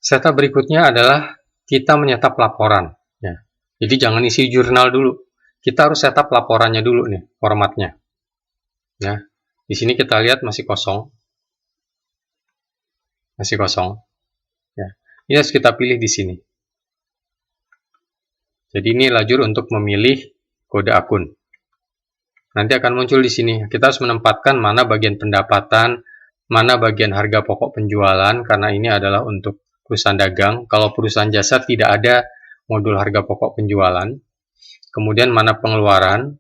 Setup berikutnya adalah kita menyetap laporan. Ya. Jadi jangan isi jurnal dulu. Kita harus setup laporannya dulu nih, formatnya. Ya. Di sini kita lihat masih kosong. Masih kosong. Ya. Ini harus kita pilih di sini. Jadi ini lajur untuk memilih kode akun. Nanti akan muncul di sini. Kita harus menempatkan mana bagian pendapatan, mana bagian harga pokok penjualan, karena ini adalah untuk perusahaan dagang. Kalau perusahaan jasa tidak ada modul harga pokok penjualan. Kemudian mana pengeluaran,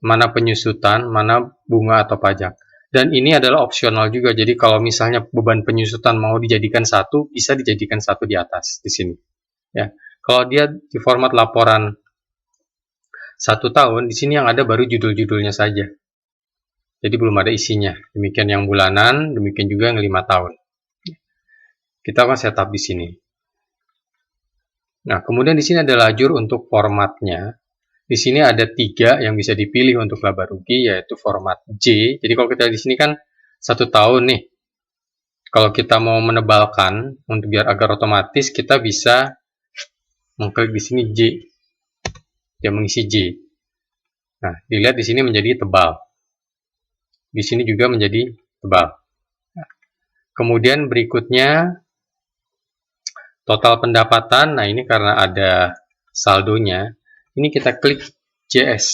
mana penyusutan, mana bunga atau pajak. Dan ini adalah opsional juga. Jadi kalau misalnya beban penyusutan mau dijadikan satu, bisa dijadikan satu di atas di sini. Ya. Kalau dia di format laporan 1 tahun, di sini yang ada baru judul-judulnya saja. Jadi belum ada isinya. Demikian yang bulanan, demikian juga yang 5 tahun. Kita akan setup di sini. Nah, kemudian di sini ada lajur untuk formatnya. Di sini ada 3 yang bisa dipilih untuk laba rugi, yaitu format J. Jadi kalau kita di sini kan 1 tahun nih. Kalau kita mau menebalkan untuk biar agar otomatis, kita bisa mengklik di sini J. Dia mengisi J. Nah, dilihat di sini menjadi tebal. Di sini juga menjadi tebal. Kemudian berikutnya total pendapatan. Nah, ini karena ada saldonya. Ini kita klik JS.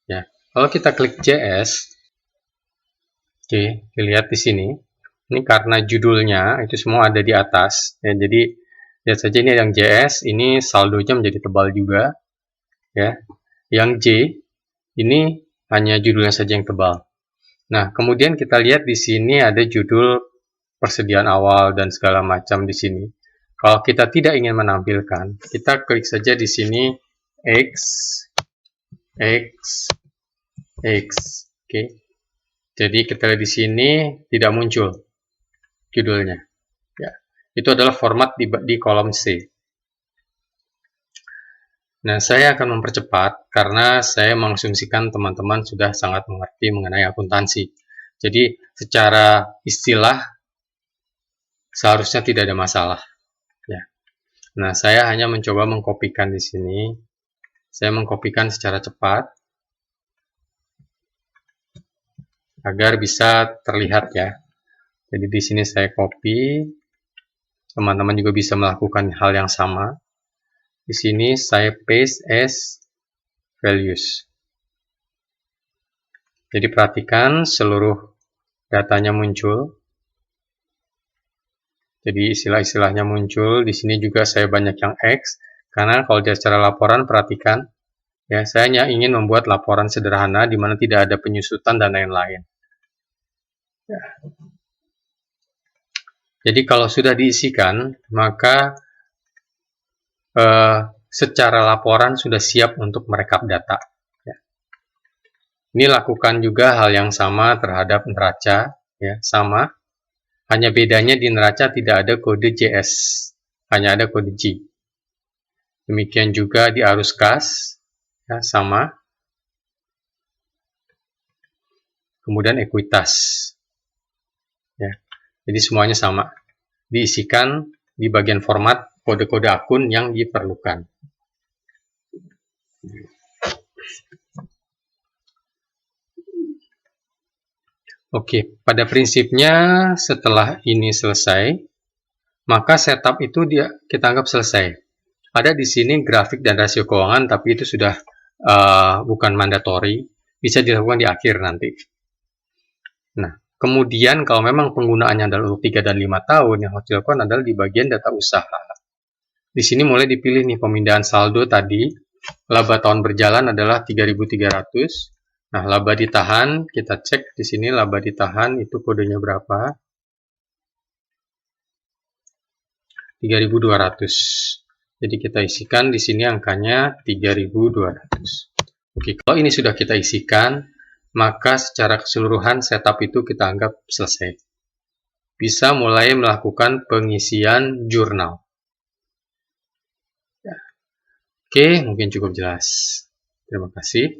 Ya, kalau kita klik JS, oke, dilihat di sini. Ini karena judulnya itu semua ada di atas. Ya, jadi lihat saja ini yang JS, ini saldonya menjadi tebal juga. Ya, yang J ini hanya judulnya saja yang tebal. Nah, kemudian kita lihat di sini ada judul persediaan awal dan segala macam di sini. Kalau kita tidak ingin menampilkan, kita klik saja di sini X, X, X. Oke. Jadi kita lihat di sini tidak muncul judulnya. Ya, itu adalah format di kolom C. Nah, saya akan mempercepat karena saya mengasumsikan teman-teman sudah sangat mengerti mengenai akuntansi. Jadi, secara istilah seharusnya tidak ada masalah. Ya. Nah, saya hanya mencoba mengkopikan di sini. Saya mengkopikan secara cepat agar bisa terlihat ya. Jadi di sini saya copy. Teman-teman juga bisa melakukan hal yang sama. Di sini saya paste as values. Jadi perhatikan seluruh datanya muncul. Jadi istilah-istilahnya muncul. Di sini juga saya banyak yang X. Karena kalau dia secara laporan, perhatikan. Ya, saya hanya ingin membuat laporan sederhana di mana tidak ada penyusutan dan lain-lain. Ya. Jadi kalau sudah diisikan, maka secara laporan sudah siap untuk merekap data. Ya. Ini lakukan juga hal yang sama terhadap neraca, ya, sama. Hanya bedanya di neraca tidak ada kode JS, hanya ada kode J. Demikian juga di arus kas, ya, sama. Kemudian ekuitas, ya. Jadi semuanya sama, diisikan di bagian format kode-kode akun yang diperlukan. Oke, pada prinsipnya setelah ini selesai, maka setup itu kita anggap selesai. Ada di sini grafik dan rasio keuangan, tapi itu sudah bukan mandatori, bisa dilakukan di akhir nanti. Nah, kemudian kalau memang penggunaannya adalah untuk 3 dan 5 tahun, yang harus dilakukan adalah di bagian data usaha. Di sini mulai dipilih nih pemindahan saldo tadi, laba tahun berjalan adalah 3.300. Nah, laba ditahan, kita cek di sini laba ditahan itu kodenya berapa? 3.200. Jadi kita isikan di sini angkanya 3.200. Oke, kalau ini sudah kita isikan, maka secara keseluruhan setup itu kita anggap selesai. Bisa mulai melakukan pengisian jurnal. Ya. Oke, mungkin cukup jelas. Terima kasih.